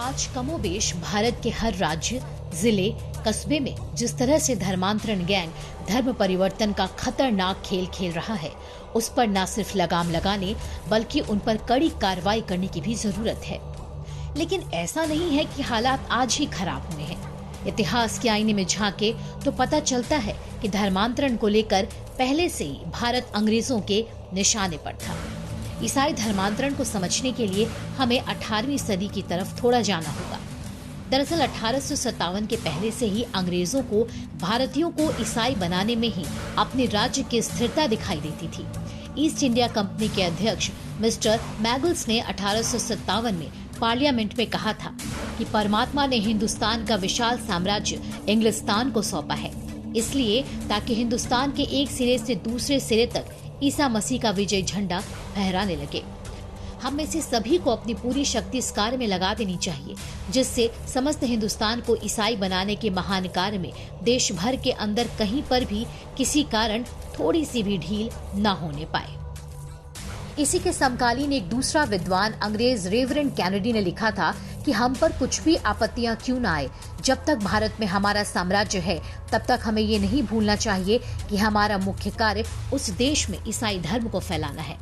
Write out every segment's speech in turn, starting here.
आज कमोबेश भारत के हर राज्य, जिले, कस्बे में जिस तरह से धर्मांतरण गैंग धर्म परिवर्तन का खतरनाक खेल खेल रहा है, उस पर न सिर्फ लगाम लगाने बल्कि उन पर कड़ी कार्रवाई करने की भी जरूरत है। लेकिन ऐसा नहीं है कि हालात आज ही खराब हुए हैं। इतिहास के आईने में झांके तो पता चलता है कि धर्मांतरण को लेकर पहले से ही भारत अंग्रेजों के निशाने पर था। ईसाई धर्मांतरण को समझने के लिए हमें 18वीं सदी की तरफ थोड़ा जाना होगा। दरअसल 1857 के पहले से ही अंग्रेजों को भारतीयों को ईसाई बनाने में ही अपने राज्य की स्थिरता दिखाई देती थी। ईस्ट इंडिया कंपनी के अध्यक्ष मिस्टर मैगल्स ने 1857 में पार्लियामेंट में कहा था कि परमात्मा ने हिंदुस्तान का विशाल साम्राज्य इंग्लिस्तान को सौंपा है, इसलिए ताकि हिंदुस्तान के एक सिरे से दूसरे सिरे तक ईसा मसीह का विजय झंडा फहराने लगे। हम में से सभी को अपनी पूरी शक्ति इस कार्य में लगा देनी चाहिए, जिससे समस्त हिंदुस्तान को ईसाई बनाने के महान कार्य में देश भर के अंदर कहीं पर भी किसी कारण थोड़ी सी भी ढील न होने पाए। इसी के समकालीन एक दूसरा विद्वान अंग्रेज रेवरेंड कैनेडी ने लिखा था कि हम पर कुछ भी आपत्तियां क्यों न आए, जब तक भारत में हमारा साम्राज्य है तब तक हमें ये नहीं भूलना चाहिए कि हमारा मुख्य कार्य उस देश में ईसाई धर्म को फैलाना है।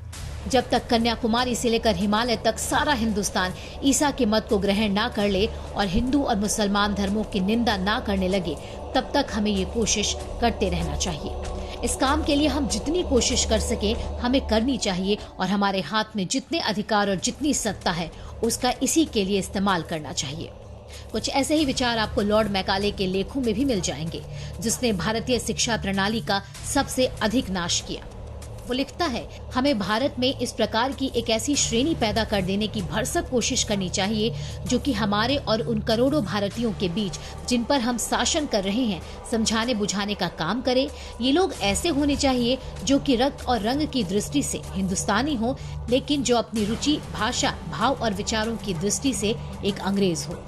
जब तक कन्याकुमारी से लेकर हिमालय तक सारा हिंदुस्तान ईसा के मत को ग्रहण ना कर ले और हिंदू और मुसलमान धर्मों की निंदा ना करने लगे, तब तक हमें ये कोशिश करते रहना चाहिए। इस काम के लिए हम जितनी कोशिश कर सके हमें करनी चाहिए और हमारे हाथ में जितने अधिकार और जितनी सत्ता है उसका इसी के लिए इस्तेमाल करना चाहिए। कुछ ऐसे ही विचार आपको लॉर्ड मैकाले के लेखों में भी मिल जाएंगे, जिसने भारतीय शिक्षा प्रणाली का सबसे अधिक नाश किया। वो लिखता है, हमें भारत में इस प्रकार की एक ऐसी श्रेणी पैदा कर देने की भरसक कोशिश करनी चाहिए जो कि हमारे और उन करोड़ों भारतीयों के बीच जिन पर हम शासन कर रहे हैं समझाने बुझाने का काम करे। ये लोग ऐसे होने चाहिए जो कि रक्त और रंग की दृष्टि से हिंदुस्तानी हो, लेकिन जो अपनी रुचि, भाषा, भाव और विचारों की दृष्टि से एक अंग्रेज हो।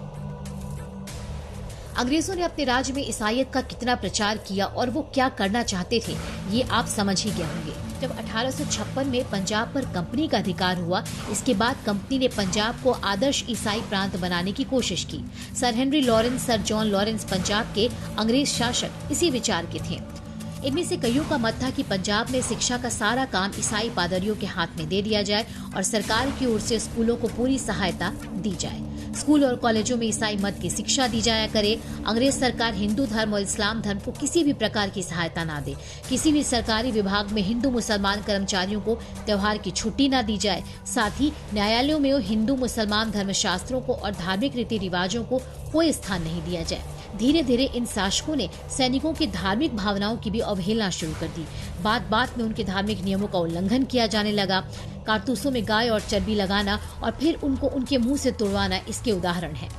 अंग्रेजों ने अपने राज्य में ईसाईयत का कितना प्रचार किया और वो क्या करना चाहते थे, ये आप समझ ही गए होंगे। जब 1856 में पंजाब पर कंपनी का अधिकार हुआ, इसके बाद कंपनी ने पंजाब को आदर्श ईसाई प्रांत बनाने की कोशिश की। Sir Henry Lawrence, sir John Lawrence Punjab के अंग्रेज शासक इसी विचार के थे। इनमें से कईयों का मत था कि पंजाब में शिक्षा का सारा काम ईसाई पादरियों के हाथ में दे दिया जाए और सरकार की ओर से स्कूलों को पूरी सहायता दी जाए। स्कूल और कॉलेजों में ईसाई मत की शिक्षा दी जाया करे। अंग्रेज सरकार हिंदू धर्म और इस्लाम धर्म को किसी भी प्रकार की सहायता ना दे। किसी भी सरकारी विभाग में हिंदू मुसलमान कर्मचारियों को त्योहार की छुट्टी ना दी जाए। साथ ही न्यायालयों में हिंदू मुसलमान धर्मशास्त्रों को और धार्मिक रीति रिवाजों को कोई स्थान नहीं दिया जाए। धीरे धीरे इन शासकों ने सैनिकों की धार्मिक भावनाओं की भी अवहेलना शुरू कर दी। बात में उनके धार्मिक नियमों का उल्लंघन किया जाने लगा। कारतूसों में गाय और चर्बी लगाना और फिर उनको उनके मुंह से तुड़वाना इसके उदाहरण हैं।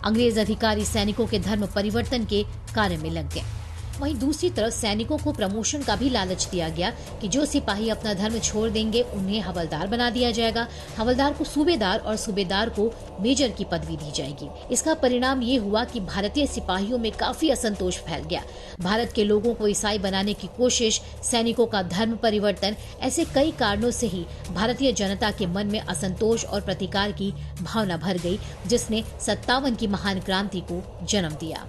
अंग्रेज अधिकारी सैनिकों के धर्म परिवर्तन के कार्य में लग गए। वहीं दूसरी तरफ सैनिकों को प्रमोशन का भी लालच दिया गया कि जो सिपाही अपना धर्म छोड़ देंगे उन्हें हवलदार बना दिया जाएगा। हवलदार को सूबेदार और सूबेदार को मेजर की पदवी दी जाएगी। इसका परिणाम ये हुआ कि भारतीय सिपाहियों में काफी असंतोष फैल गया। भारत के लोगों को ईसाई बनाने की कोशिश, सैनिकों का धर्म परिवर्तन, ऐसे कई कारणों से ही भारतीय जनता के मन में असंतोष और प्रतिकार की भावना भर गई, जिसने 57 की महान क्रांति को जन्म दिया।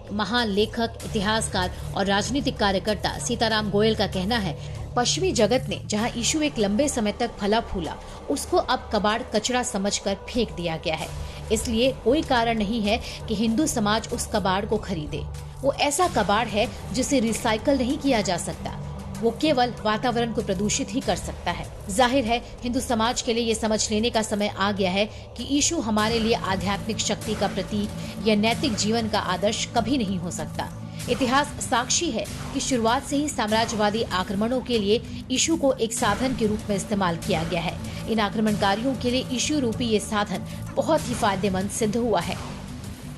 महान लेखक, इतिहासकार और राजनीतिक कार्यकर्ता सीताराम गोयल का कहना है, पश्चिमी जगत ने जहां यीशु एक लंबे समय तक फला फूला, उसको अब कबाड़ कचरा समझकर फेंक दिया गया है। इसलिए कोई कारण नहीं है कि हिंदू समाज उस कबाड़ को खरीदे। वो ऐसा कबाड़ है जिसे रिसाइकल नहीं किया जा सकता। वो केवल वातावरण को प्रदूषित ही कर सकता है। जाहिर है हिंदू समाज के लिए ये समझ लेने का समय आ गया है कि यीशु हमारे लिए आध्यात्मिक शक्ति का प्रतीक या नैतिक जीवन का आदर्श कभी नहीं हो सकता। इतिहास साक्षी है कि शुरुआत से ही साम्राज्यवादी आक्रमणों के लिए यीशु को एक साधन के रूप में इस्तेमाल किया गया है। इन आक्रमणकारियों के लिए यीशु रूपी ये साधन बहुत ही फायदेमंद सिद्ध हुआ है।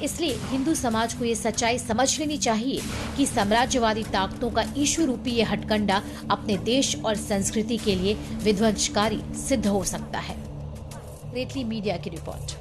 इसलिए हिंदू समाज को ये सच्चाई समझ लेनी चाहिए कि साम्राज्यवादी ताकतों का यीशु रूपी ये हथकंडा अपने देश और संस्कृति के लिए विध्वंसकारी सिद्ध हो सकता है। ग्रेटली मीडिया की रिपोर्ट।